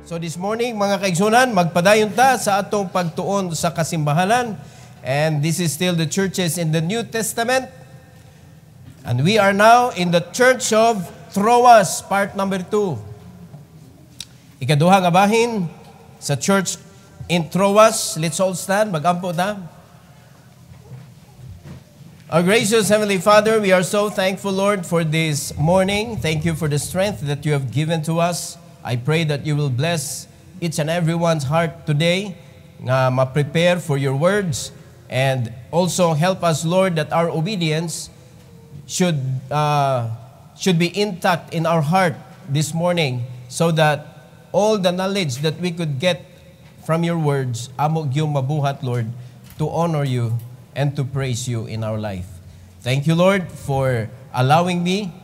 So this morning, mga kaigsunan, magpadayon ta sa atong pagtuon sa kasimbahanan. And this is still the churches in the New Testament. And we are now in the Church of Troas, part number 2. Ikaduha nga bahin sa church in Troas. Let's all stand. Mag-ampo ta. Our gracious Heavenly Father, we are so thankful, Lord, for this morning. Thank you for the strength that you have given to us. I pray that you will bless each and everyone's heart today, nga ma-prepare for your words, and also help us, Lord, that our obedience should be intact in our heart this morning, so that all the knowledge that we could get from your words, amo gyud mabuhat, Lord, to honor you and to praise you in our life. Thank you, Lord, for allowing me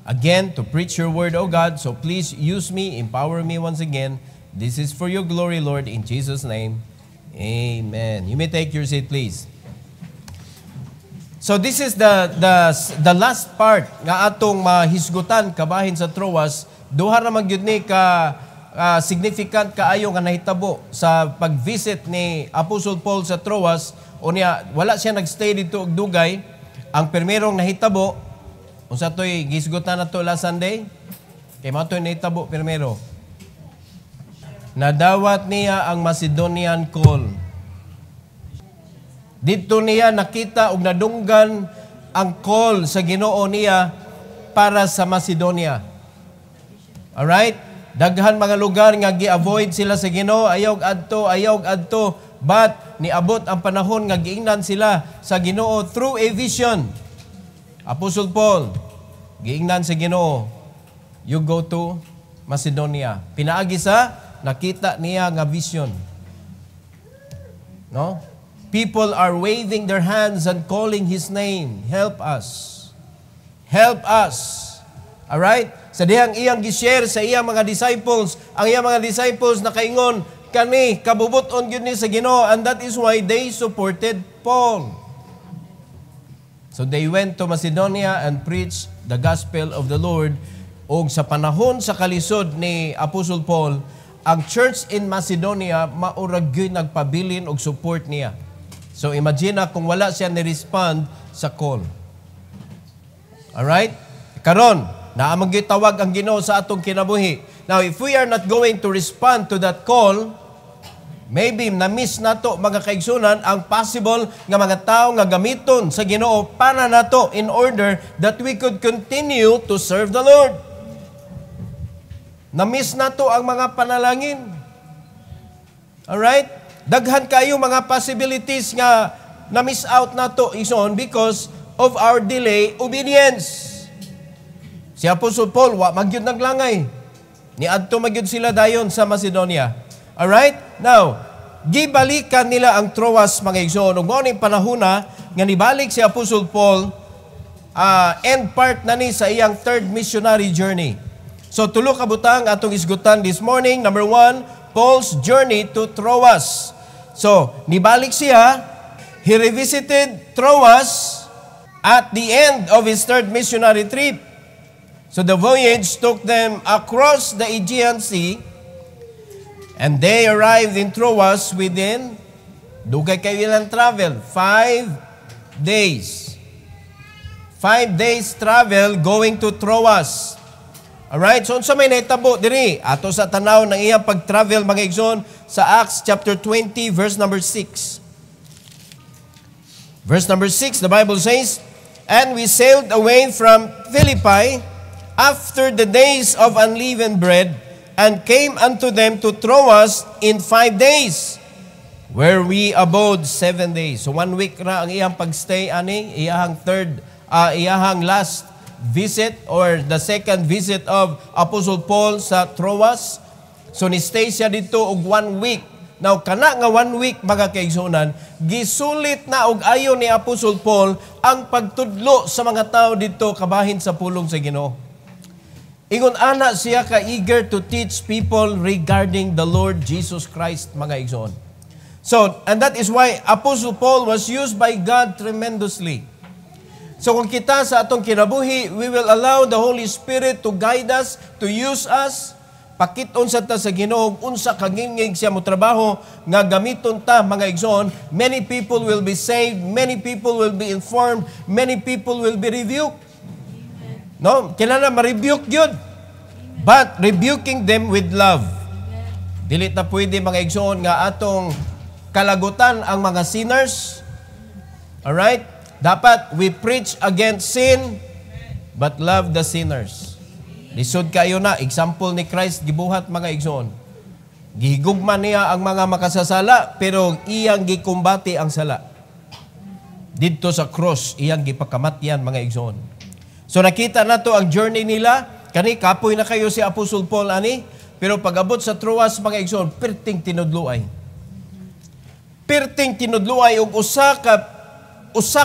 again to preach your word, O God. So please use me, empower me once again. This is for your glory, Lord, in Jesus' name. Amen. You may take your seat, please. So this is the last part nga atong mahisgutan kabahin sa Troas. Duha ra man gyud ni ka significant kaayo nga nahitabo sa pag-visit ni Apostle Paul sa Troas. Unya wala siya nagstay dito og dugay. Ang primerong nahitabo unsa toy gisgutan nato last Sunday? Kay mao toy nahitabo primero. Nadawat niya ang Macedonian call. Dito niya nakita ug nadunggan ang call sa Ginoo niya para sa Macedonia. Alright? Daghan mga lugar nga gi-avoid sila sa Ginoo, ayaw adto, but niabot ang panahon nga giingnan sila sa Ginoo through a vision. Apostle Paul, giingnan sa Ginoo, you go to Macedonia. Pinaagi sa nakita niya nga vision. No? People are waving their hands and calling His name. Help us. Help us. Alright? Sa dihang iyang gishare sa iyang mga disciples, ang iyang mga disciples nakaingon, kani, kabubuton yun ni sa Ginoo, and that is why they supported Paul. So they went to Macedonia and preached the gospel of the Lord. O sa panahon sa kalisod ni Apostle Paul, ang church in Macedonia maurag gyud nagpabilin og support niya. So imagine kung wala siya ni-respond sa call. Alright? Karon, naamang gyud tawag ang Ginoo sa atong kinabuhi. Now, if we are not going to respond to that call, maybe na-miss nato mga kaigsunan ang possible nga mga tao nga gamiton sa Ginoo para nato in order that we could continue to serve the Lord. Na-miss nato ang mga panalangin. Alright? Daghan kayo mga possibilities nga na-miss out nato ison because of our delay obedience. Si Apostle Paul, wa magyud naglangay. Niadto magyud sila dayon sa Macedonia. Alright? Now, gibalikan nila ang Troas mga igsoon. Ug mao ning panahona nga nibalik si Apostle Paul end part na ni sa iyang third missionary journey. So tulo ka butang atong isgutan this morning. Number 1, Paul's journey to Troas. So, nibalik siya, he revisited Troas at the end of his third missionary trip. So the voyage took them across the Aegean Sea, and they arrived in Troas within, dugay kayo ilang travel, 5 days. 5 days travel going to Troas. Alright, so unsa may nahitabo diri ato sa tanaw ng iyang pag-travel mga igsoon sa Acts chapter 20 verse number 6. Verse number 6, the Bible says, "And we sailed away from Philippi after the days of unleavened bread, and came unto them to Troas in 5 days, where we abode 7 days." So 1 week ra ang iyang pagstay ani, iyahang last visit or the second visit of Apostle Paul sa Troas. So ni-stay siya dito og 1 week. Now kana nga 1 week mga kaigsunan, gisulit na og ayo ni Apostle Paul ang pagtudlo sa mga tao dito kabahin sa pulong sa Ginoo. Ingon ana siya ka eager to teach people regarding the Lord Jesus Christ mga igsoon. So, and that is why Apostle Paul was used by God tremendously. So kung kita sa atong kinabuhi, we will allow the Holy Spirit to guide us, to use us, pakiton sa ta sa Ginoo, unsa kagingig siya mo trabaho nga gamiton ta mga igsoon, many people will be saved, many people will be informed, many people will be rebuked. No, kinahanglan ma-rebuke yun. But rebuking them with love. Dili ta pwede mga igsoon nga atong kalagutan ang mga sinners. Alright? Dapat we preach against sin but love the sinners. Lisod kayo na, example ni Christ gibuhat mga igsoon. Gihigugman niya ang mga makasasala, pero iyang gikumbati ang sala. Dito sa cross, iyang gipakamatyan mga igsoon. So nakita na to ang journey nila. Kani, kapoy na kayo si Apostle Paul, ani? Pero pag-abot sa Troas mga igsoon, perting tinudluay. Perting tinudluay og usa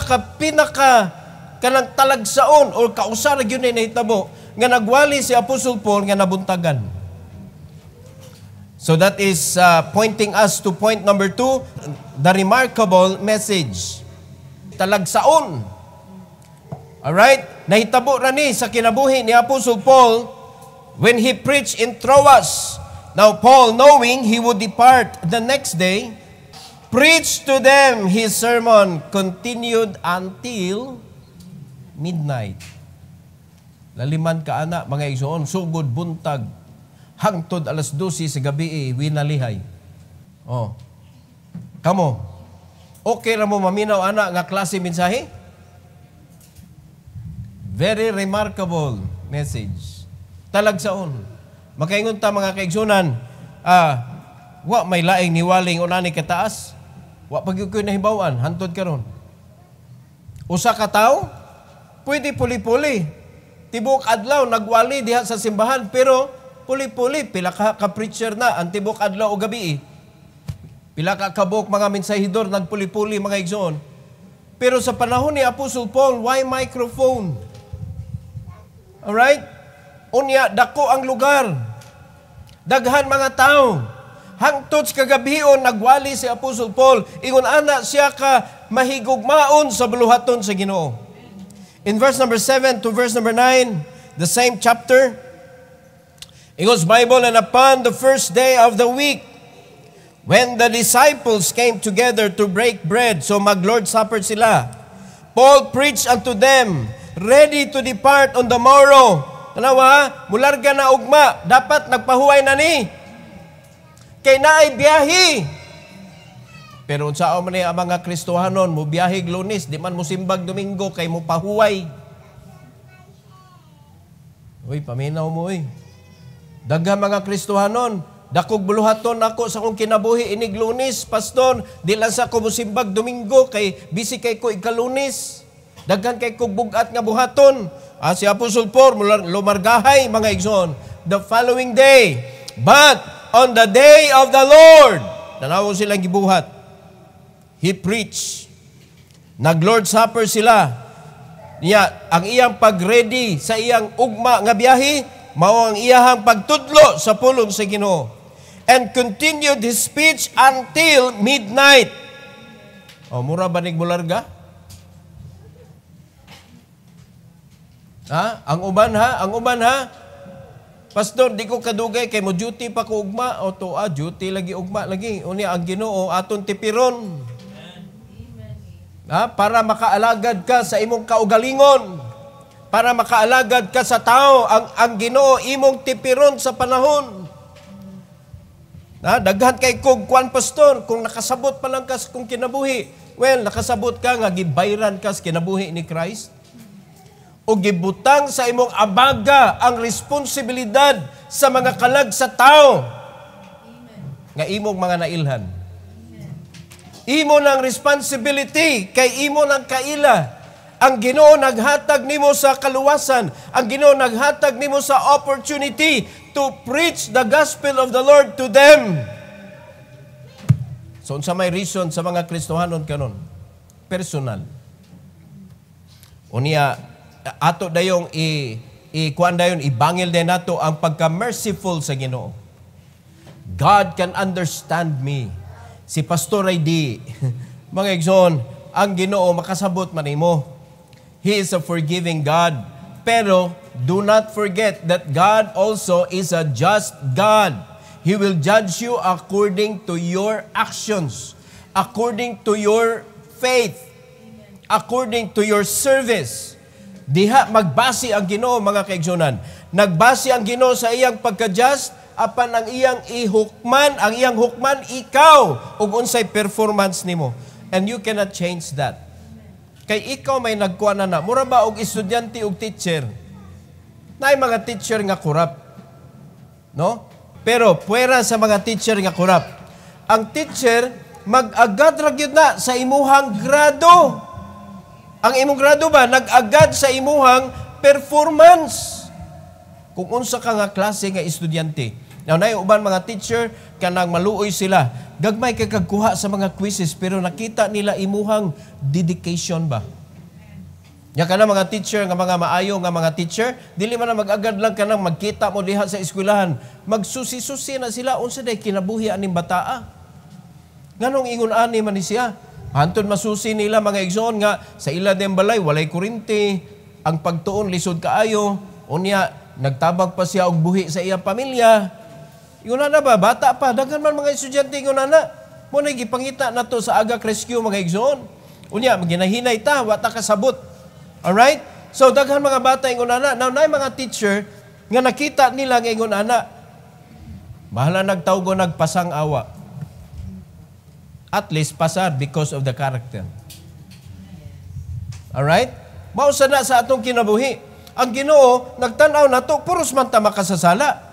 ka pinaka kanang talagsaon o kausara gyud ni nahitabo nga nagwali si Apostle Paul nga nabuntagan. So that is pointing us to point number 2, the remarkable message. Talagsaon. Alright? Nahitabo ra ni sa kinabuhi ni Apostle Paul when he preached in Troas. Now Paul, knowing he would depart the next day, preached to them his sermon, continued until midnight. Laliman ka ana, mga igsoon, sugod buntag, hangtod alas 12 sa gabi, winalihay. Oh. Kamo, okay ra mo maminaw ana nga klase mensahe? Very remarkable message. Talagsaon. Makaingon ta mga kaigsunan, wa may laing niwaling unani kataas, wa pagyud koy nahibaw-an hantod karon. Usa ka tawo, pwede puli-puli. Tibok adlaw nagwali diha sa simbahan, pero puli-puli pila ka preacher na ang tibok adlaw o gabi. Pila ka kabuk mga mensahidor nagpuli-puli mga igsoon. Pero sa panahon ni Apostle Paul, why microphone? Alright? Unya, dako ang lugar. Daghan mga tao. Hangtod sa kagabion, nagwali si Apostle Paul. Ingon ana siya ka mahigugmaon sa buluhaton sa Ginoo. In verse number 7 to verse number 9, the same chapter, it goes Bible, and upon the first day of the week, when the disciples came together to break bread, so mag-Lord's Supper sila, Paul preached unto them, ready to depart on the morrow. Tanawa, mularga na ugma, dapat nagpahuway na ni. Kay naay biyahe. Pero unsao man ang mga Kristohanon, mo biyahig Lunes, di man mo simbag Domingo, kay mo pahuway. Uy, paminaw mo Daghang mga Kristohanon, dakog buluhaton ako sa kong kinabuhi inig Lunes, pastor, di lang sa ko mo simbag Domingo, kay busy kay ko ika-Lunes. Daghan kay ko bugat nga buhaton. Si Apostle Paul, lumargahay mga igsoon, the following day. But on the day of the Lord, nanawon silang gibuhat. He preached. Nag-Lord's Supper sila. Niya, ang iyang pag-ready sa iyang ugma nga biyahe, mao ang iyang pagtudlo sa pulong sa Ginoo. And continued his speech until midnight. O, mura ba nigmularga? Ang uban ha? Pastor, di ko kadugay kay mo duty pa ko ugma o to duty lagi ugma lagi. Unya ang Ginoo aton tipiron. Para makaalagad ka sa imong kaugalingon. Para makaalagad ka sa tao, ang Ginoo imong tipiron sa panahon. Daghan kay kog kwan pastor, kung nakasabot pa lang ka sa kung kinabuhi. Well, nakasabot ka nga gibayran ka sa kinabuhi ni Christ. O gibutang sa imong abaga ang responsibilidad sa mga kalag sa tao. Nga imong mga nailhan. Imo ng responsibility kay imo ng kaila. Ang Ginoo naghatag nimo sa kaluwasan. Ang Ginoo naghatag nimo sa opportunity to preach the gospel of the Lord to them. So, unsa may reason sa mga Kristohanon kanon? Personal. Unya, ato dayong kuan dayon ibangil din nato ang pagka-merciful sa Ginoo. God can understand me. Si Pastor ay di. Mga igsoon, ang Ginoo makasabot man nimo. He is a forgiving God. Pero do not forget that God also is a just God. He will judge you according to your actions, according to your faith, according to your service. Diha magbase ang Ginoo, mga kaigsunan. Nagbase ang Ginoo sa iyang pagka-just, apan ang iyang ang iyang hukman ikaw ug unsay performance nimo. And you cannot change that. Kay ikaw may nagkuha na mura ba og estudyante ug teacher? Naay mga teacher nga corrupt. No? Pero puwera sa mga teacher nga corrupt. Ang teacher mag-agad ra gyud na sa imuhang grado. Ang imong grado ba nag-agad sa imuhang performance. Kung unsa ka nga klase nga estudyante. Now, naay uban mga teacher kanang maluoy sila. Gagmay kay kagkuha sa mga quizzes pero nakita nila imuhang dedication ba. Nya kana mga teacher nga mga maayo nga mga teacher, dili man na mag-agad lang kanang magkita mo diha sa eskwelahan. Magsusi-susi na sila unsa day kinabuhi aning bataa. Nganong ingon ani man ni siya? Hantod masusi nila mga igsoon nga sa ila den balay walay kuryente, ang pagtuon lisod kaayo, unya nagtabag pa siya og buhi sa iyang pamilya. Ingon na ba bata pa daghan man mga estudyante ingon na. Mo na gipangita nato sa Agak Rescue mga igsoon. Unya maginahinay ta wa ta kasabot. Alright? So daghan mga bata ingon na. Now naay mga teacher nga nakita nila nga ingon ana. Bahala nagtawgo nagpasang awa. At least pasar because of the character. Alright? Mausa na sa atong kinabuhi. Ang Ginoo nagtan-aw nato puros man ta makasasala.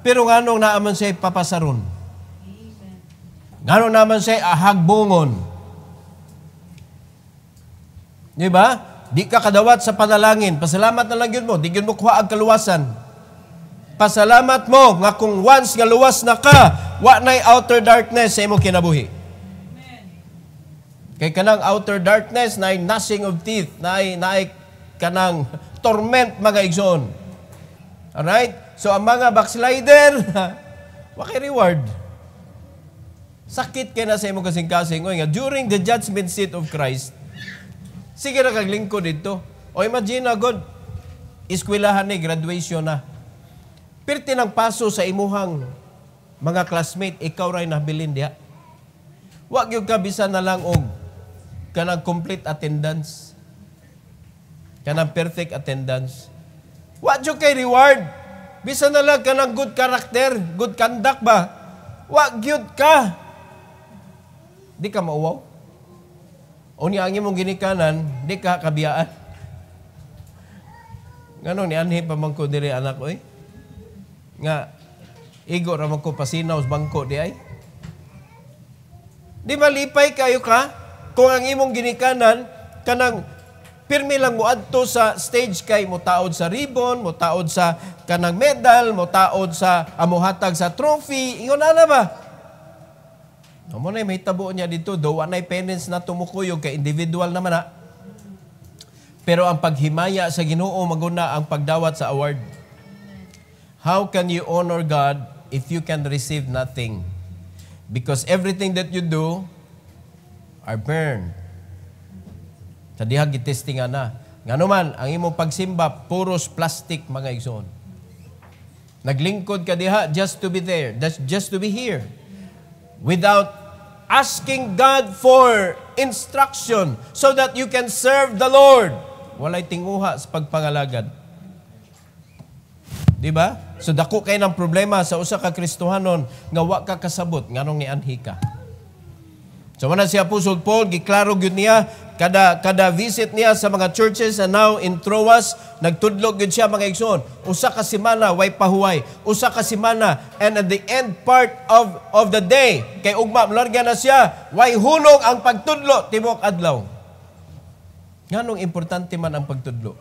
Pero nganong naaman siya papasaron? Nganong naman siya ahagbungon? Di ba? Di ka kadawat sa panalangin. Pasalamat na lang yun mo. Di yun mo kuha ang kaluwasan. Pasalamat mo nga kung once nga luwas na ka, wa na'y outer darkness sa imo kinabuhi. Kay kanang outer darkness, na'y gnashing of teeth, na'y kanang torment mga igsoon. Alright? So, ang mga backslider, waki reward. Sakit kaya na sa imo kasing-kasing. O nga, during the judgment seat of Christ, sige na kaglingkod dito. O imagine na, God, iskwilahan ni, graduation na. Pirti ng paso sa imuhang mga classmate, ikaw rin nabilin diha. Wag yung kabisan na lang og kanang complete attendance. Kanang perfect attendance. Wag yung kay reward. Bisa na lang ka ng good character, good conduct ba? Wag yun ka. Di ka mauwaw. O niya ang imong ginikanan, di ka kabiyaan. Ngano ni anhi pa man ko diri anak ko eh. Nga, igo raman ko pasinaw sa bangko di ay. Di malipay kayo ka kung ang imong ginikanan kanang pirmi lang mo adto sa stage kay mo taod sa ribbon, mo taod sa kanang medal, mo taod sa amuhatag sa trophy. Ingon na ba? Amo na may tabo niya dito, do anay penance na tumukuyog kay individual naman na. Pero ang paghimaya sa Ginoo maguna ang pagdawat sa award. How can you honor God if you can receive nothing? Because everything that you do are burned. Sa diha gitestingan na. Ngano man, ang imong pagsimba, puros plastic mga igsoon. Naglingkod ka diha just to be there. That's just to be here. Without asking God for instruction so that you can serve the Lord. Walay tinguha sa pagpangalagad. Diba? So dako kay ng problema sa usa ka Kristohanon nga wa ka kasabot nganong nianhi ka. So wala si Apostle Paul, giklaro gyud niya kada visit niya sa mga churches and now in Troas, nagtudlog gyud siya mga igsoon. Usa ka semana way pahuway, usa ka semana and at the end part of the day kay ugma larga na siya, way hunong ang pagtudlo tibok adlaw. Nganong importante man ang pagtudlo?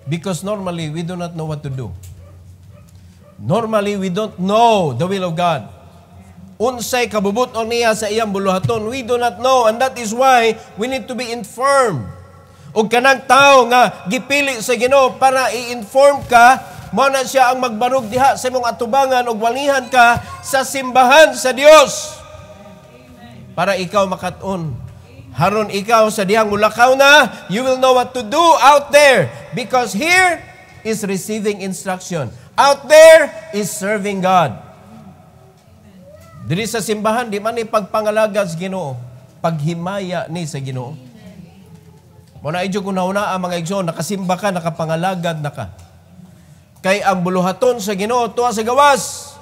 Because normally we do not know what to do. Normally we don't know the will of God. Unsay kabubuton niya sa iyang buluhaton, we do not know, and that is why we need to be informed. Ug kanang tao nga gipili sa Ginoo para i-inform ka, mao na siya ang magbarog diha sa imong atubangan ug walihan ka sa simbahan sa Dios. Para ikaw makat-on Haron ikaw sa dihang mulakaw na, you will know what to do out there. Because here is receiving instruction. Out there is serving God. Diri sa simbahan, di man ni pagpangalagad sa Ginoo. Paghimaya ni sa Ginoo. Muna idyo kung nauna ang mga igsoon, nakasimba ka, nakapangalagad na ka. Kay ang buluhaton sa Ginoo, tuwa sa gawas.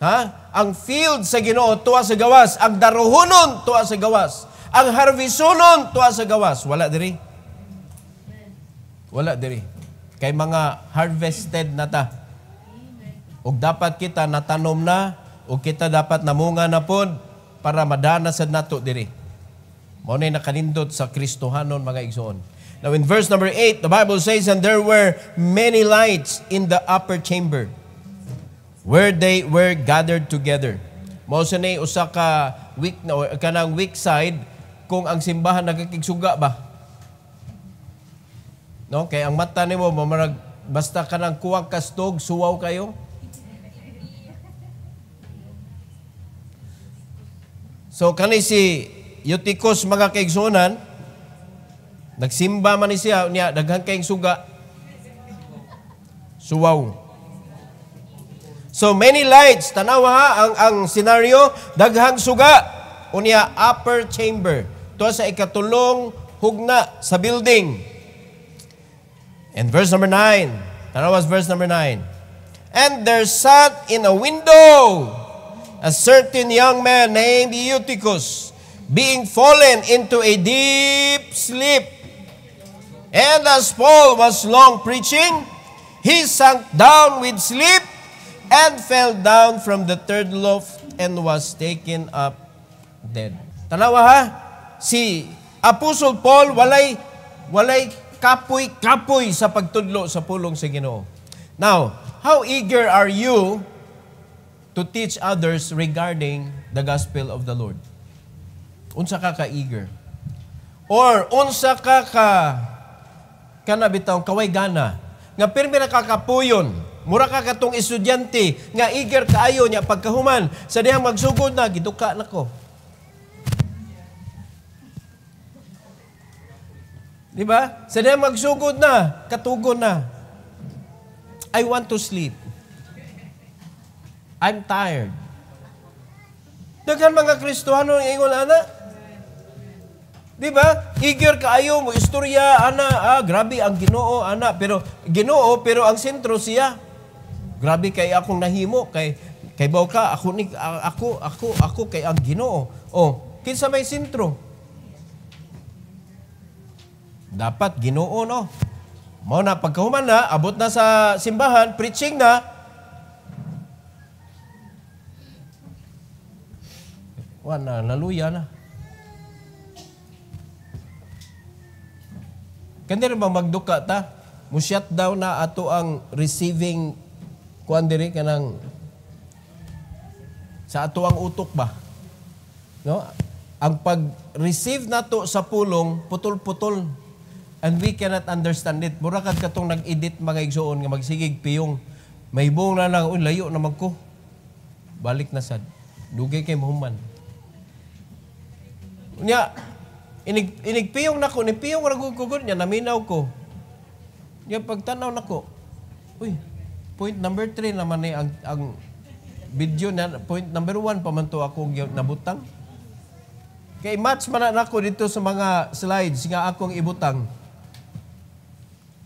Ha? Ang field sa Ginoo, tuwa sa gawas. Ang daruhonon, tuwa sa gawas. Ang harvestonon, tuwa sa gawas. Wala diri. Wala diri. Kay mga harvested na ta. O dapat kita natanom na, o kita dapat namunga na pod para madana sad nato diri. Mao nay nakanindot sa Kristohanon mga igsoon. Now in verse number 8, the Bible says, and there were many lights in the upper chamber where they were gathered together. Mao sa nay usa ka week na kanang week side kung ang simbahan nagakigsuga ba. No, kay ang mata nimo mamarag basta kanang kuwang kastog suwaw kayo. So kani si Eutychus mga kaigsuonan, nagsimba man ni siya niya daghang kayong suga. Suwaw. So many lights, tanawa ha ang scenario, daghang suga unya upper chamber. To sa ikatulong hugna sa building. And verse number 9. Tanawa verse number 9. And there sat in a window a certain young man named Eutychus, being fallen into a deep sleep. And as Paul was long preaching, he sank down with sleep and fell down from the third loft and was taken up dead. Tanawa ha, si Apostle Paul walay kapoy sa pagtudlo sa pulong sa Ginoo. Now, how eager are you to teach others regarding the gospel of the Lord? Unsa ka ka-eager? Or unsa ka kanabitaw kaway gana nga pirmi na kakapuyon, mura ka katong estudyante nga eager kaayo niya pagkahuman sa dihang magsugod na giduka nako. Di ba? Sa dihang magsugod na, katugon na. I want to sleep. I'm tired. Daghan mga Kristohano ang ingon ana. Di ba? Eager kaayo mo istorya ana, grabe ang Ginoo ana, pero Ginoo pero ang sentro siya. Grabe kay akong nahimo kay baw ka ako kay ang Ginoo. Oh, kinsa may sentro? Dapat Ginoo no. Mao na pagkahuman na, abot na sa simbahan, preaching na. Wala, naluya na. Kanya rin ba magduka ta? Mushut down na ato ang receiving kuan diri kanang sa ato ang utok ba? No? Ang pag-receive nato sa pulong putol-putol and we cannot understand it. Mura kad katong nag-edit mga igsoon nga magsigig piyong mahibong na lang layo naman ko. Balik na sad. Dugay kay mahuman. Unya inigpiyong nako, ni piyong ragugugod niya, naminaw ko. Niya pagtanaw nako, uy, point number 3 naman ni ang video na, point number 1 pamanto akong nabutang. Kay match man na nako dito sa mga slides nga akong ibutang.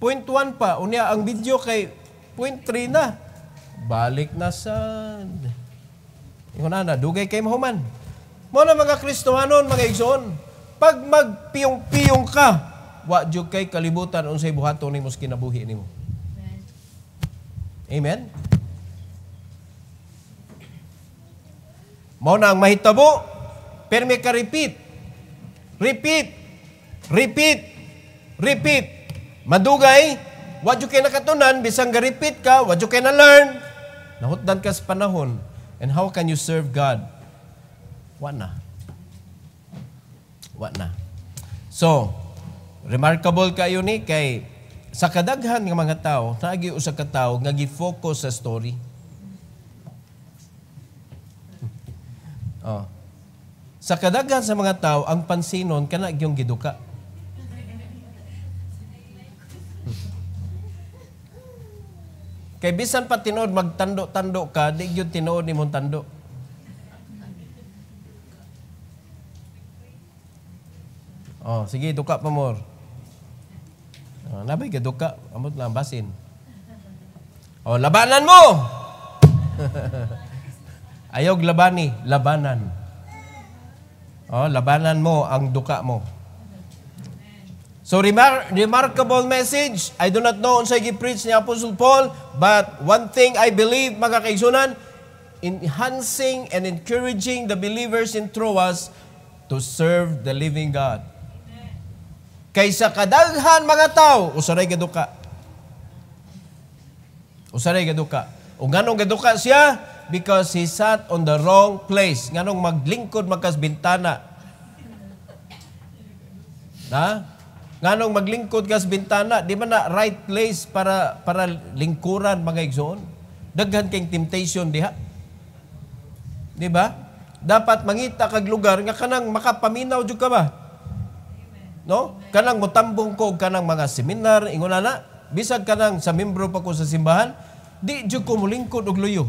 Point 1 pa, unya ang video kay point 3 na. Balik na sad. Ingon na, dugay kay mahuman. Mo na mga Kristohanon, mga igsoon, pag magpiyong-piyong ka, wa jud kay kalibutan unsay buhaton nimo sa kinabuhi nimo. Amen. Mao na ang mahitabo, pero may ka repeat. Madugay, wa jud kay nakatunan bisang ga-repeat ka, wa jud kay na learn. Nahutdan ka sa panahon. And how can you serve God? Wa na. So, remarkable kayo ni kay sa kadaghan ng mga tao, naagi usa ka tawo nga gi-focus sa story. Oh. Sa kadaghan sa mga tao, ang pansinon kana gyung giduka. Kay bisan pa tinuod magtando-tando ka, di gyud tinuod nimong tando. Oh, sige, duka pa more. Oh, nabay ka duka, amot lang basin. Oh, labanan mo. Ayog labani, labanan. Oh, labanan mo ang duka mo. So, remarkable message. I do not know unsay gi-preach ni Apostle Paul, but one thing I believe, mga kaigsunan, enhancing and encouraging the believers in Troas to serve the living God. Kaysa kadaghan mga tao, usaray gaduka. Usaray gaduka. O ganong gaduka siya? Because he sat on the wrong place. Ganong maglingkod magkas bintana. Na? Nganong maglingkod kas bintana, di ba na right place para lingkuran mga igsoon? Daghan kayong temptation diha. Di ba? Dapat mangita kag lugar nga kanang makapaminaw jud ka ba? No? Kanang motambong ko kanang mga seminar inguna na, bisag kanang sa membro pa ko sa simbahan, di jud ko mulingkod og luyo.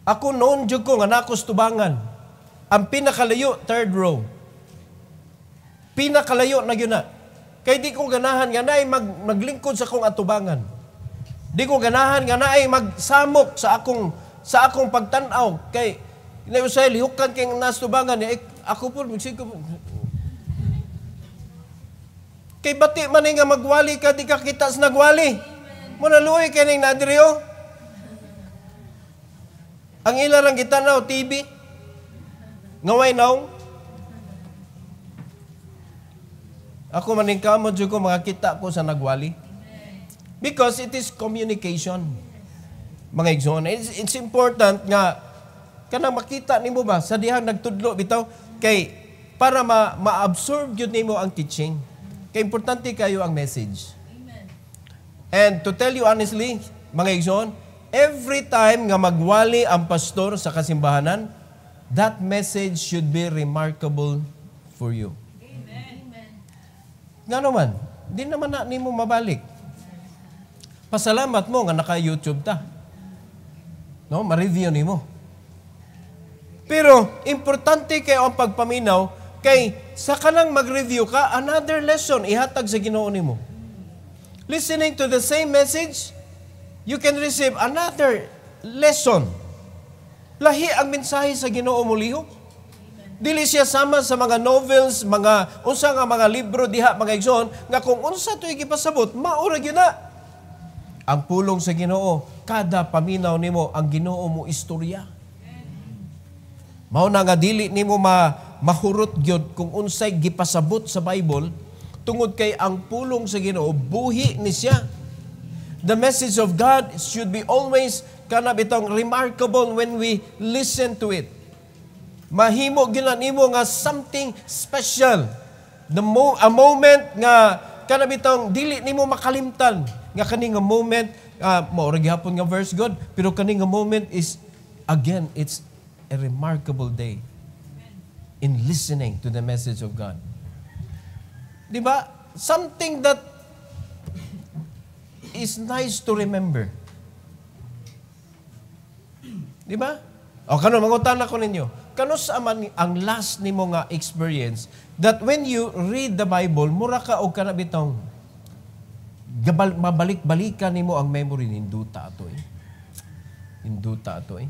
Ako noon jud ko nga nakos tubangan. Ang pinakalayo, third row. Pinakalayo na yun na. Kaya di ko ganahan nga na ay maglingkod sa akong atubangan. Di ko ganahan nga na ay magsamok sa akong pagtanaw. Kay, usay lihukan kay nastubangan niya, ako po, kay bati man nga magwali ka, di ka kita sa nagwali. Muna luoy kay ning nadriyo. Ang ilarang gitanaw, TV. Ngaway naong. Ako maningkamot dyan ko, makakita ko sa nagwali. Because it is communication. Mga igsoon. It's important nga, kanang makita nimo ba, sa dihang nagtudlo, bitaw, kay, para ma-absorb yun nimo ang teaching. Kay importante kayo ang message. And to tell you honestly, mga igsoon, every time nga magwali ang pastor sa kasimbahanan, that message should be remarkable for you. Nga naman, di naman na nimo mabalik. Pasalamat mo nga naka-YouTube ta. No, ma-review nimo. Pero, importante kayo ang pagpaminaw, kay sa kanang mag-review ka, another lesson ihatag sa Ginoo nimo. Listening to the same message, you can receive another lesson. Lahi ang mensahe sa Ginoo mo lihok. Dili siya sama sa mga novels, unsa nga mga libro diha mga igsoon, nga kung unsa to'y gipasabot, maura gyud na. Ang pulong sa Ginoo, kada paminaw nimo ang Ginoo mo istorya. Mao na nga dili nimo mahurot gyud kung unsay gipasabot sa Bible, tungod kay ang pulong sa Ginoo buhi ni siya. The message of God should be always kana bitong remarkable when we listen to it. Mahimo ginanimo nga something special. A moment nga kanabitong dili nimo makalimtan nga kani nga moment mao ra gyapon nga verse God, pero kani nga moment is again it's a remarkable day in listening to the message of God. Di ba? Something that is nice to remember. Di ba? O kano mangutan ako ninyo. Kano sa man ang last nimo nga experience that when you read the Bible, mura ka og kana bitong mabalik-balikan nimo ang memory ninduta ato eh. Ninduta ato eh.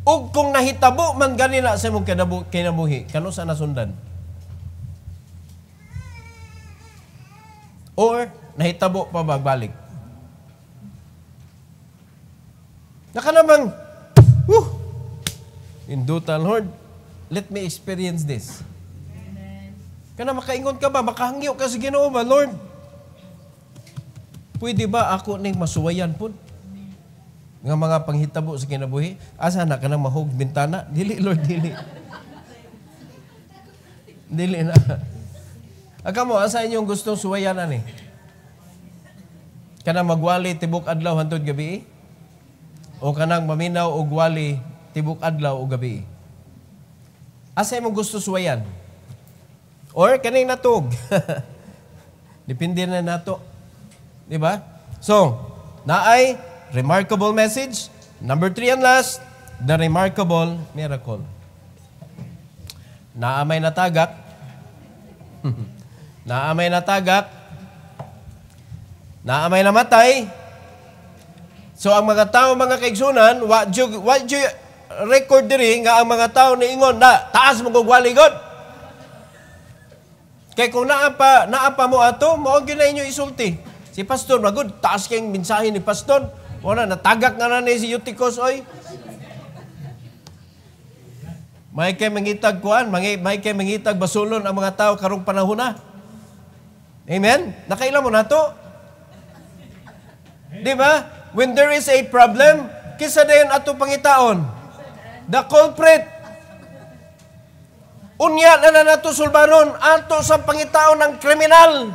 Ug kung nahitabo man ganina sa imong kinabuhi, kano sa nasundan? Or nahitabo pa bagbalik? Naka namang induta, Lord, let me experience this. Kana makaingon ka ba? Makahangyo ka sa Ginoo ba, Lord? Pwede ba ako ning masuwayan po? Nga mga panghitabo sa kinabuhi? Asa na ka nang mahog bintana? Dili, Lord, dili. Dili na. Aka mo, asa inyong gustong suwayanan eh? Kanang magwali tibok adlaw hantod gabi? O kanang maminaw og wali tibok adlaw o gabi. Asa mo gusto suwayan? Or kaning natug? Depende na nato. Di ba? So, naay remarkable message. Number 3 and last, the remarkable miracle. Naamay natagak. Naamay natagak. Naamay namatay. So ang mga tao, mga kaigsunan, what you record diri nga ang mga tao niingon na taas mo gugwaligod. Kay kung naapa mo ato, mao gyud na inyo isulti. Si pastor magud taas kayong mensahe ni pastor. Wala natagak nga na ni si Eutychus oy. May kay mangitag kuan, may kay mangitag basulon ang mga tao karong panahon na. Amen? Nakaila mo na to? Di ba? When there is a problem, kisa dayon ato pangitaon. The culprit. Unya na nato sulbaron ato sa pangitaon ng kriminal.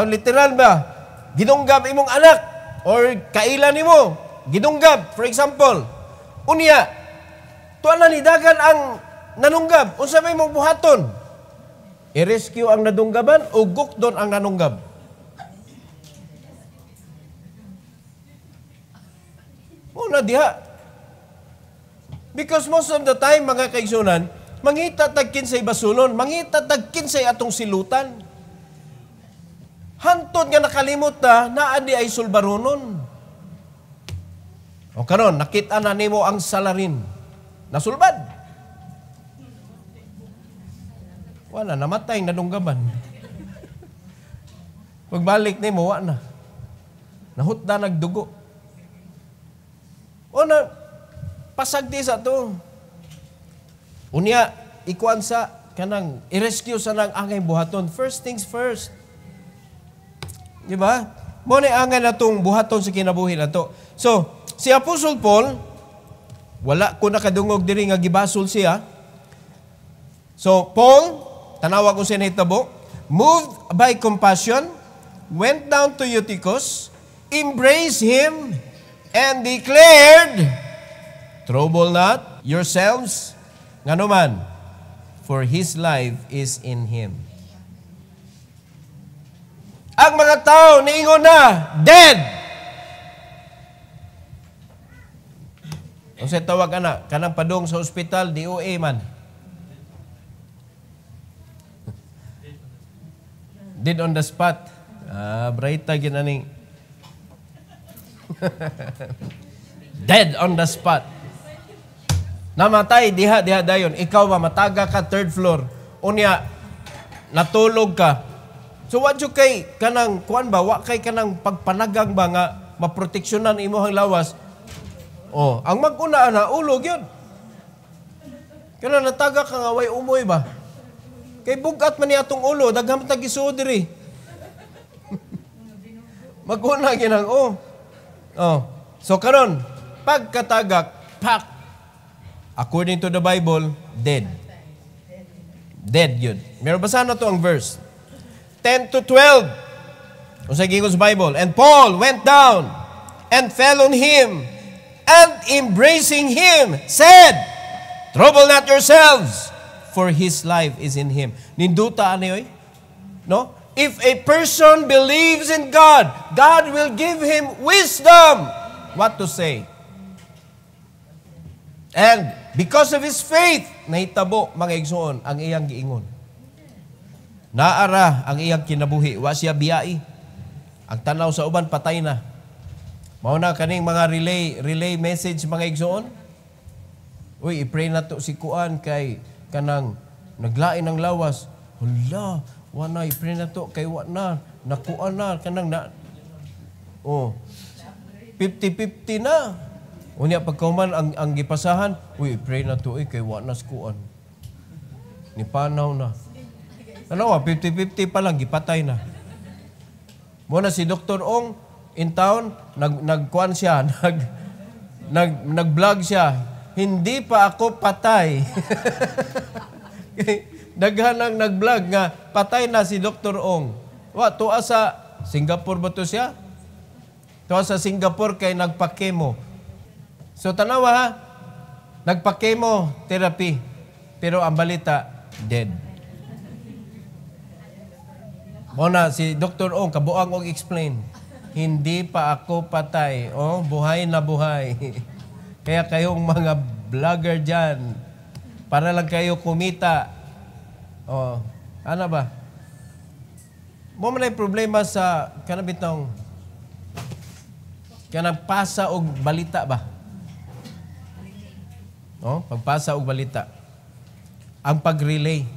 Literal ba? Gidunggab imong anak or kaila nimo. Gidunggab, for example. Unya, tuwa na nidagan ang nanunggab. Unsa may mong buhaton? I-rescue ang nadunggaban o gukdon ang nanunggab? Una diha. Because most of the time, mga kaigsunan, mangita tagkin sa basulon, mangita tagkin sa atong silutan. Hantod nga nakalimot na adi ay sulbaronon. O karon, nakita na nimo ang salarin. Nasulbad. Wala, namatay, nadunggaban. Pagbalik nimo, wala na. Nahutda, nagdugo. O na, pasagdi sa to. Unya, ikuan sa kanang, i-rescue sa nang angay buhaton. First things first. Di ba? Mo ni angay na tong buhaton sa kinabuhi na to. So, si Apostle Paul, wala ko nakadungog diri nga gibasol siya. So, Paul, tanawa ko siya na hitabo, moved by compassion, went down to Eutychus, embraced him, and declared, trouble not yourselves, nga naman, for his life is in him. Ang mga tao niingon na, dead! Kung sa tawag kanang padong sa ospital, DOA man. Dead on the spot. Brighta ginaning. Dead on the spot. Namatay, diha dayon. Ikaw ba, mataga ka, 3rd floor. Unya, natulog ka. So, what you kay, kanang, kuan ba, wa kay kanang pagpanagang ba nga, maproteksyonan imo hang lawas. Ang mag-una na, ulog yun. Kana nataga ka nga, way umoy ba? Kay bugat man niya atong ulo, dagham tag-isuod diri. Mag-una ginang, So karon, pagkatagak, pak. According to the Bible, dead. Dead yun. Meron basa na to ang verse. 10 to 12. Kung sa Gingos Bible. And Paul went down and fell on him and embracing him said, trouble not yourselves, for his life is in him. Ninduta ano yun? No? If a person believes in God, God will give him wisdom what to say. And because of his faith, nahitabo, mga igsoon, ang iyang giingon. Naara ang iyang kinabuhi. Wa siya biyai. Ang tanaw sa uban, patay na. Mauna kaning mga relay message, mga igsoon. Uy, i-pray na to si Kuan kay kanang naglain ng lawas. Hala, wana, i-pray na to kay wana. Nakuan na, kanang na. 50-50 na. Unya pagkauman ang gipasahan, uy, pray na to kay wa na skuan. Ni panaw na. Ano 50-50 pa lang gipatay na. Mo na si Dr. Ong in town nagkuan siya, nag-vlog siya. Hindi pa ako patay. Daghan ang nag-vlog nga patay na si Dr. Ong. Wa tuwa sa Singapore ba to siya? Tuwa sa Singapore kay nagpa-chemo. So tanawa ha, nagpa-chemo therapy, pero ang balita, dead. Muna, si Dr. Ong, kabuang og explain, hindi pa ako patay. Oh, buhay na buhay. Kaya kayong mga vlogger dyan, para lang kayo kumita. Oh, ano ba? Mo man ay problema sa kanabitong kanang pasa og balita ba? Oh, pagpasa og balita. Ang pag-relay.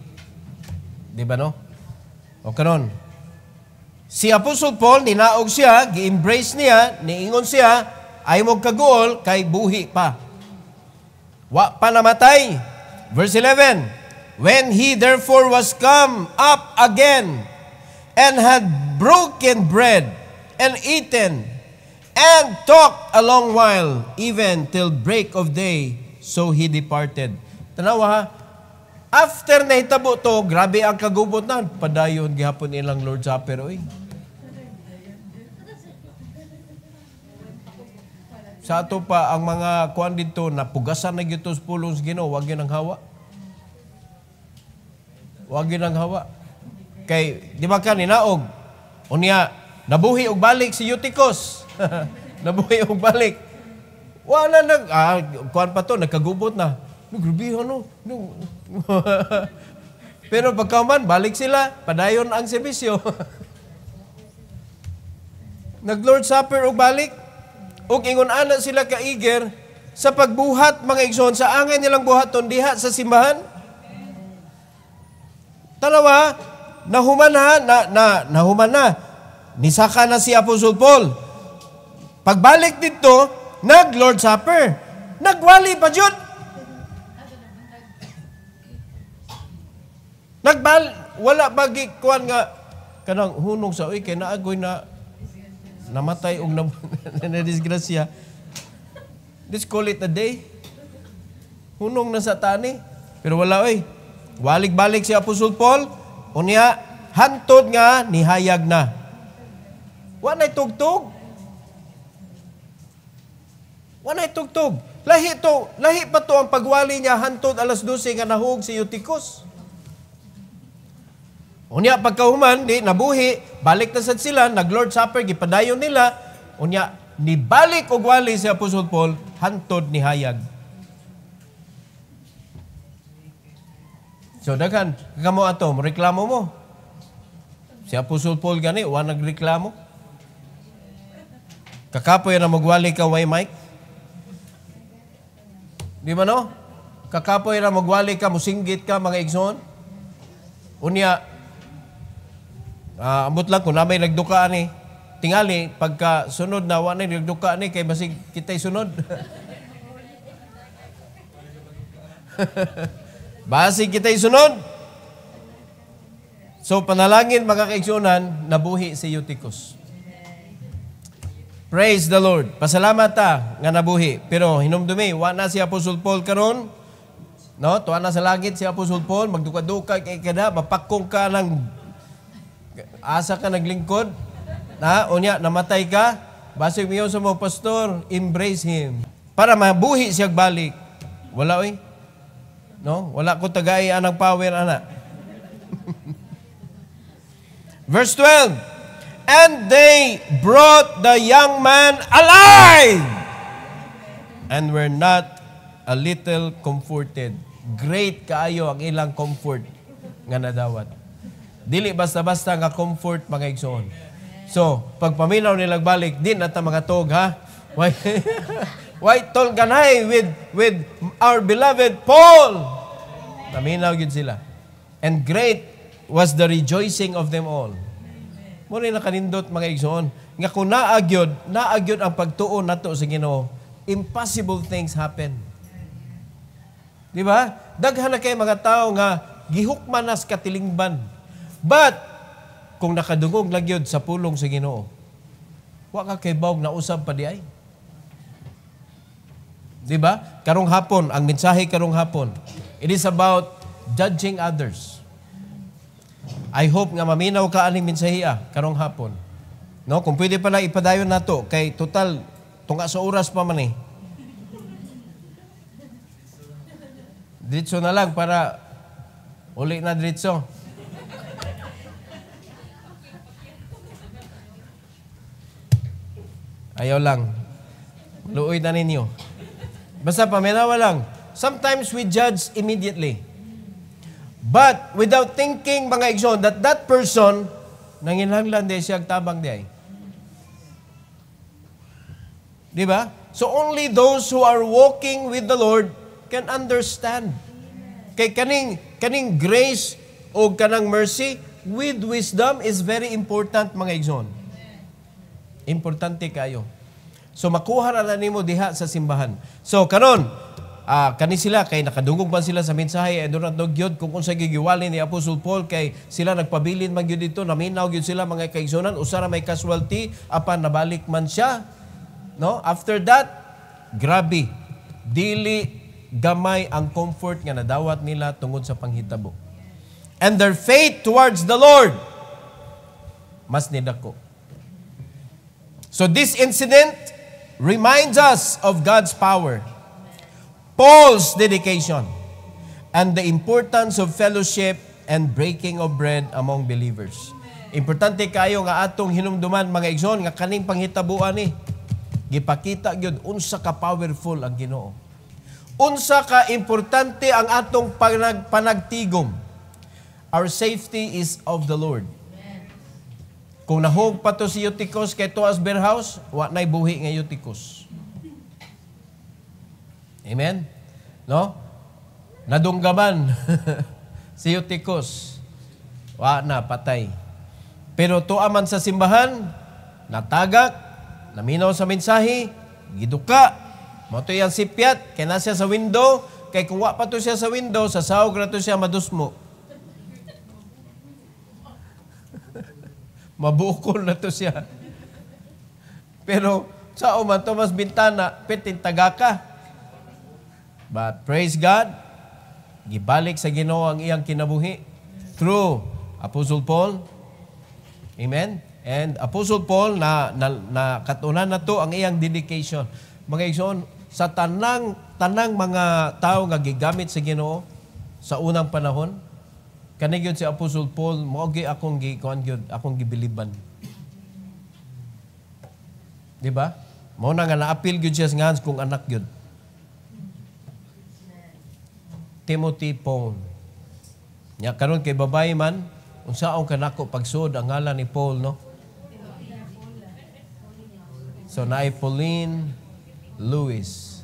Di ba no? O karon. Si Apostle Paul, ninaog siya, gi-embrace niya, niingon siya, ay mo kaguol, kay buhi pa. Wa pa namatay. Verse 11, when he therefore was come up again, and had broken bread, and eaten, and talked a long while, even till break of day, so he departed. Tanawa ha, after na hitabo to, grabe ang kagubot na, padayon gihapon ilang Lord Supper, oy. Sa ato pa, ang mga kuan dito, napugasan na gito sa pulong sa Ginoo, wag yun ang hawa. Wag yun ang hawa. Kay, di ba ka ninaog? Unya, nabuhi og balik si Eutychus. Nabuhi og balik. Wala kuan pa to, nagkagubot na. Grabe, ano? Pero pagkauman, balik sila, padayon ang serbisyo. Nag-Lord Supper og balik. Og ingon ana sila ka-eager sa pagbuhat mga igsoon sa angay nilang buhaton diha sa simbahan. Tanawa, nahuman na. Nisaka na si Apostle Paul. Pagbalik dito, nag-Lord Supper. Nagwali pa jud. Wala bagi kuan nga kanang hunong sa kay naagoy na namatay og na disgrasya. Let's call it a day. Hunong na sa tani. Pero wala oy. Walik-balik si Apostle Paul, unya hantod nga nihayag na. Wa nay tugtog. Wa nay tugtog. Lahi pa to ang pagwali niya hantod alas 12 nga nahug si Eutychus. Unya pagkahuman, di nabuhi, balik na sad sila, nag-Lord Supper, gipadayon nila. Unya, nibalik og wali si Apostle Paul, hantod ni hayag. So, daghan, kamo ato, reklamo mo. Si Apostle Paul gani, wa nagreklamo. Kakapoy na magwali ka, way Mike? Di ba no? Kakapoy na magwali ka, musinggit ka, mga igsoon. Unya, ambot lang kung na may nagdukaan ni. Tingali, pagka sunod na, wala na nagdukaan ni, kay basig kita'y sunod. Basig kita'y sunod. So, panalangin mga kaigsunan, nabuhi si Eutychus. Praise the Lord. Pasalamat ta nga nabuhi. Pero hinumdumi, wala na si Apostle Paul karon. No, tuwa na sa langit si Apostle Paul, magduka-duka kay kada, mapakong ka ng asa ka naglingkod, na unya namatay ka, basig miyo sa mga pastor, embrace him para mabuhi siya balik. Wala oy. No, wala ko tagay anang power ana. Verse 12. And they brought the young man alive and were not a little comforted. Great kaayo ang ilang comfort nga nadawat. Dili basta-basta nga comfort mga igsoon. So, pag paminaw nilang balik, din at mga tog, ha? Why tol ganay with our beloved Paul? Paminaw yun sila. And great was the rejoicing of them all. Muna nakanindot mga igsoon. Nga kung naagyod ang pagtuon nato sa Ginoo, impossible things happen. Di ba? Daghan na kay mga tao nga gihukman nas katilingban. But, kung nakadungog lagyod sa pulong sa Ginoo, wa ka kay bawg na usab pa di ay. Di ba? Karong hapon, ang mensahe karong hapon, it is about judging others. I hope nga maminaw ka aning mensahiya karong hapon. No, kung pwede pala ipadayon nato kay total tunga sa oras pa man eh. Diretso na lang para uli na diretso. Ayaw lang. Luoy na ninyo. Basta paminawa lang. Sometimes we judge immediately. But without thinking, mga igsoon, that person, nanginhanglan di siya tabang di ay. Di ba? So only those who are walking with the Lord can understand. Kay kaning grace o kanang mercy with wisdom is very important, mga igsoon. Importante kayo. So makuha na nimo diha sa simbahan. So karon, kani sila kay nakadungog man sila sa mensahe ay doon gyud kung unsa gigiwali ni Apostle Paul kay sila nagpabilin man gyud dito, naminaw gyud sila mga kaigsunan, usa ra may casualty apan nabalik man siya. No? After that, grabe, dili gamay ang comfort nga nadawat nila tungod sa panghitabo. And their faith towards the Lord mas nidako. So this incident reminds us of God's power, Paul's dedication, and the importance of fellowship and breaking of bread among believers. Importante kayo nga atong hinumduman, mga igsoon, nga kaning panghitabuan ni gipakita gyud unsa ka powerful ang Ginoo. Unsa ka importante ang atong panagtigom. Our safety is of the Lord. Kung nahog pa to si Eutychus kay tuas bearhouse, wa nay buhi nga Eutychus. Amen? No? Nadunggaman si Eutychus. Wa na, patay. Pero tuaman sa simbahan, natagak, naminaw sa mensahe, giduka, moto yang sipyat, kay na siya sa window, kay kung wa pa to siya sa window, sa sahog na to siya madusmo. Mabukol na to siya. Pero sa man to mas bintana, pitin tagaka. But praise God, gibalik sa Ginoo ang iyang kinabuhi through Apostle Paul. Amen? And Apostle Paul na katunan na to ang iyang dedication. Mga igsoon, sa tanang mga tao nga gigamit sa Ginoo sa unang panahon, kani gyud si Apostle Paul, mao gi akong akong gibiliban. Di ba? Mao na nga naapil gyud siya nga kung anak gyud. Timothy Paul. Nya karon kay babae man, unsaon kanako pagsud ang ngalan ni Paul, no? So naay Pauline Lewis.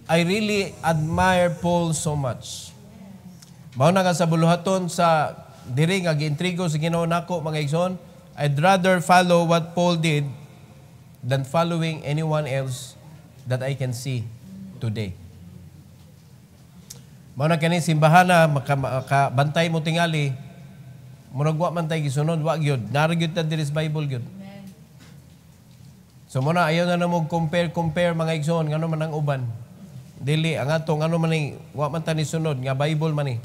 I really admire Paul so much. Mao na nga sa buluhaton sa diri nga giintrigo sa Ginoo nako, mga igsoon, I'd rather follow what Paul did than following anyone else that I can see today. Mao na kani simbahan na makabantay mo tingali, murag wa man tay gisunod, wa gyud. Nara gyud ta diri sa Bible gyud. So muna ayaw na mo compare mga igsoon ngano man ang uban. Dili ang atong ano man ni wa man ta ni sunod nga Bible man ni.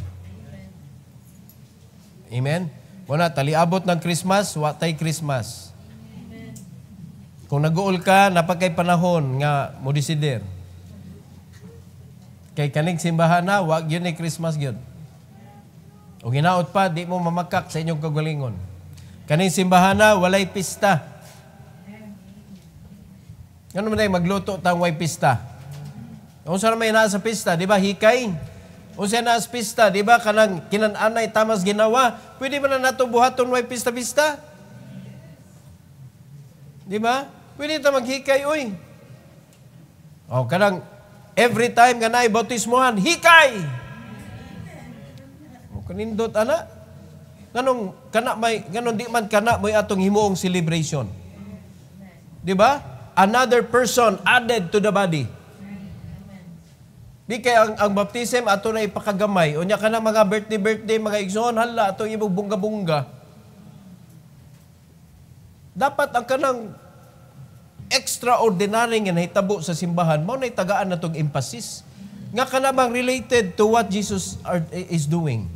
Amen? Muna, taliabot ng Christmas, wa tay Christmas. Kung nag-uol ka, napagkay panahon nga mo desider. Kay kaning simbahan na, wag yun ay Christmas yun. O ginaot pa, di mo mamakak sa inyong kagalingon. Kaning simbahan na, walay pista. Ano man ay magluto tang way pista? Kung saan may nasa pista, di ba, hikay? O siya na pista, di ba, kanang kinananay tamas ginawa, pwede ba na nato buhaton way pista-pista? Di ba? Pwede ta maghikay, uy. O, kanang every time nga naay bautismohan, hikay! O, kanindot, ana? Ganong di man kana mo'y atong himuong celebration. Di ba? Another person added to the body. Di kay ang baptism ato na ipakagamay. Unya ka na mga birthday, mga igsoon, hala, ato ibog bunga-bunga. Dapat ang kanang extraordinary nga nahitabo sa simbahan, mao na itagaan na itong emphasis. Nga ka na bang related to what Jesus is doing?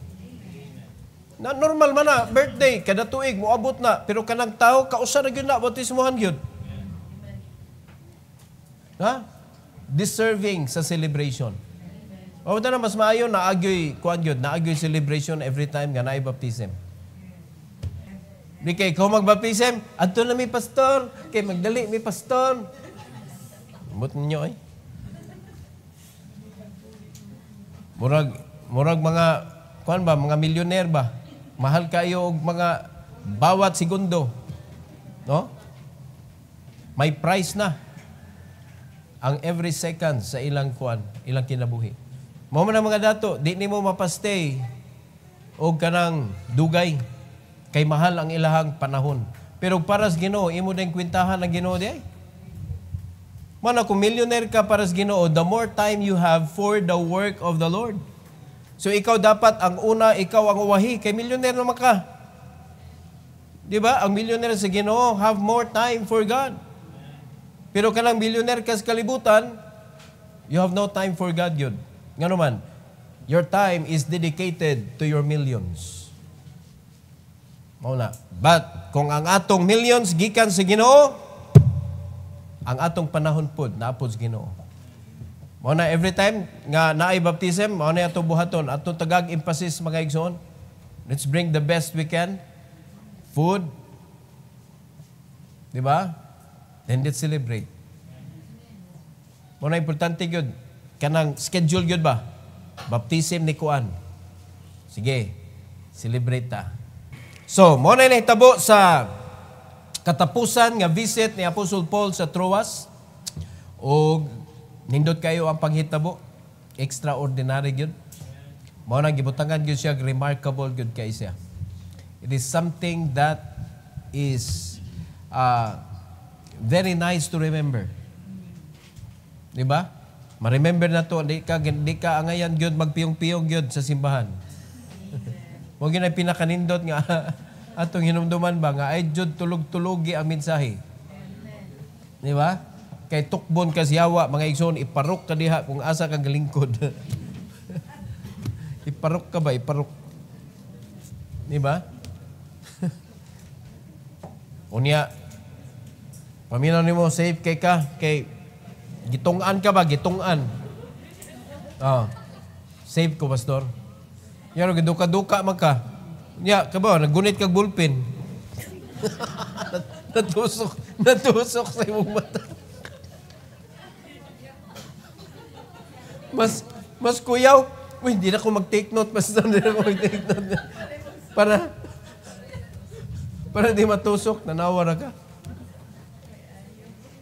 Na normal man na, birthday, kada tuig, moabot na, pero kanang tao, kausa na yun na, bautismohan yun. Ha? Deserving sa celebration. O na mas maayo na agyoy kuan gyud, na agyoy celebration every time nga naay baptism. Di kay ikaw magbaptism, adto na mi pastor, kay magdali mi pastor. Mut ninyo ay. Murag mga kuan ba, mga millionaire ba? Mahal kayo og mga bawat segundo. No? May price na ang every second sa ilang kuan, ilang kinabuhi. Mao man ang mga dato, di nimo mapastay og kanang dugay kay mahal ang ilahang panahon. Pero para sa Ginoo, imo ding kwentahan ang Ginoo di ay. Mana kung millionaire ka para sa Ginoo, the more time you have for the work of the Lord. So ikaw dapat ang una, ikaw ang uwahi kay millionaire naman ka. Di ba? Ang millionaire sa Ginoo have more time for God. Pero kanang millionaire ka sa kalibutan, you have no time for God yun. Nga naman, your time is dedicated to your millions. Mauna. But kung ang atong millions gikan sa Ginoo, ang atong panahon pod naapod sa Ginoo. Mauna, every time nga naay baptism, mauna atong buhaton, atong tagag emphasis mga igsoon. Let's bring the best we can. Food. Di ba? Then let's celebrate. Mauna, importante yun. Kanang schedule yun ba? Baptism ni Kuan. Sige, celebrate ta. So, mauna na hitabo sa katapusan nga visit ni Apostle Paul sa Troas. O nindot kayo ang panghitabo. Extraordinary yun. Mauna gibutangan yun siya, remarkable yun kay siya. It is something that is very nice to remember. Diba? Ma-remember na to, di ka angayan gyud magpiyong-piyong gyud sa simbahan. Huwag yun ay pinakanindot nga atong hinumduman ba nga ay jud tulog-tulogi ang mensahe. Diba? Kay tukbon ka siyawa, mga igsoon, iparok ka diha kung asa kang galingkod. Iparok ka ba? Iparok. Diba? Unya, paminaw ni mo, safe kay ka, kay gitungan ka ba? Gitungan. Save ko, pastor. Yan, giduka-duka maka. Ya, ka ba? Nagunit kag bulpin. Natusok sa imong mata. Mas kuyaw. Uy, hindi na ako mag-take note. Pastor, hindi na ako mag-take note. Para di matusok, nanawara ka.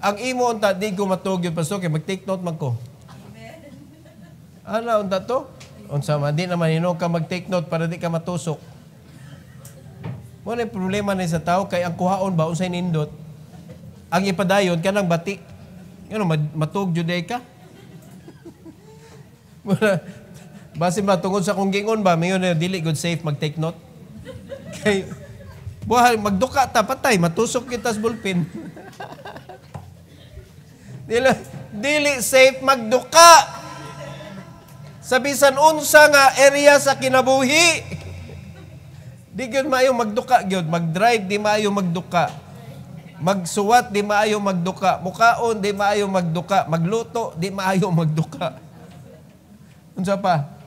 Ang imo unta di ko matug yun pastor kay mag-take note man ko. Ana unta to? Unsa man di naman hino ka mag-take note para di ka matusok. Mo na problema ni sa tao kay ang kuhaon ba unsay nindot? Ang ipadayon kanang bati. Ngano matug jud ka? Base ba tungod sa kung gingon ba mayon na dili good safe mag-take note? Kay buhay magduka ta patay matusok kita sa bulpin. Dili safe magduka. Sa bisan unsa nga area sa kinabuhi. Di gyud maayo magduka gyud, mag-drive di maayo magduka. Magsuwat di maayo magduka, mukaon di maayo magduka, magluto di maayo magduka. Unsa pa?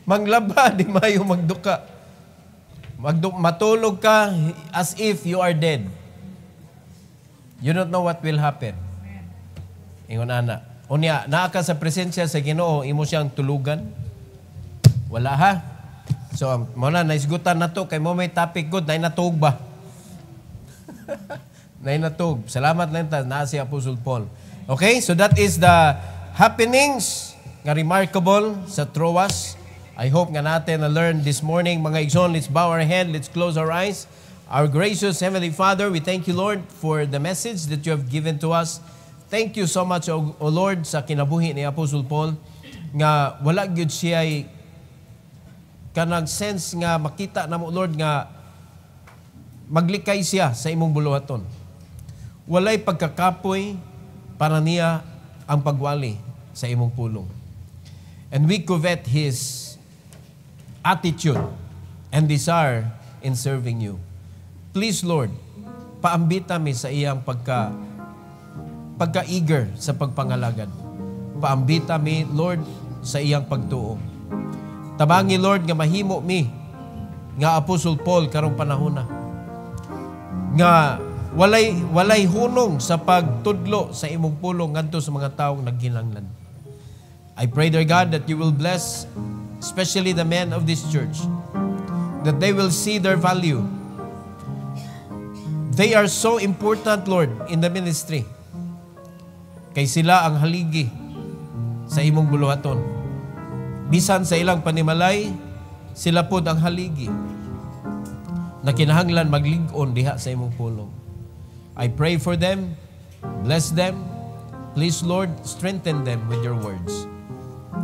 Manglaba di maayo magduka. Matulog ka as if you are dead. You don't know what will happen. Ingon ana. Unya, naa ka sa presensya sa Ginoo, imo siyang tulugan. Wala ha. So, muna, naisgutan na to. Kay mo may topic good, natug ba? Natug. Salamat lang ta, naa si Apostle Paul. Okay, so that is the happenings nga remarkable sa Troas. I hope nga natin na learn this morning. Mga igsoon, let's bow our head, let's close our eyes. Our gracious Heavenly Father, we thank you, Lord, for the message that you have given to us. Thank you so much, O Lord, sa kinabuhi ni Apostle Paul, nga wala gyud siya kanang sense nga makita na mo, Lord, nga maglikay siya sa imong buluhaton. Walay pagkakapoy para niya ang pagwali sa imong pulong. And we covet his attitude and desire in serving you. Please, Lord, paambita mi sa iyang pagka-eager sa pagpangalagad. paambita mi, Lord, sa iyang pagtuo. Tabangi, Lord, nga mahimo mi, nga Apostol Paul karong panahon na. Nga walay hunong sa pagtudlo sa imong pulong ngadto sa mga taong nagkinahanglan. I pray, dear God, that you will bless especially the men of this church, that they will see their value. They are so important, Lord, in the ministry. Kay sila ang haligi sa imong buluhaton. Bisan sa ilang panimalay, sila pod ang haligi na kinahanglan maglig-on diha sa imong pulong. I pray for them, bless them. Please, Lord, strengthen them with your words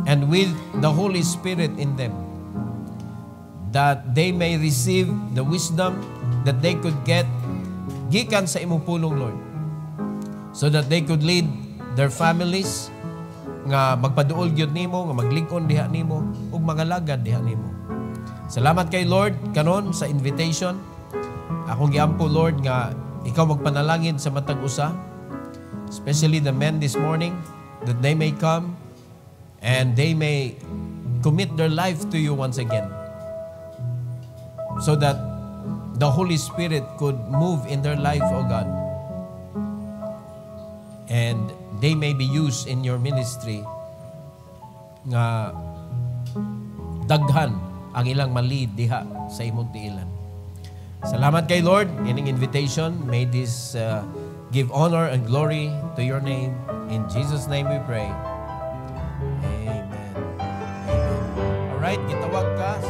and with the Holy Spirit in them, that they may receive the wisdom that they could get gikan sa imong pulong, Lord, so that they could lead their families, nga magpaduol gyud nimo, nga maglig-on diha nimo, ug mga lagad diha nimo. Salamat kay Lord kanon sa invitation. Akong giampo, Lord, nga ikaw magpanalangin sa matag usa, especially the men this morning, that they may come and they may commit their life to you once again, so that the Holy Spirit could move in their life, O God, and they may be used in your ministry, nga daghan ang ilang malid diha sa imong tiilan. Salamat kay Lord, ining invitation. May this give honor and glory to your name. In Jesus' name we pray. Amen. Amen. Alright, gitawag ka.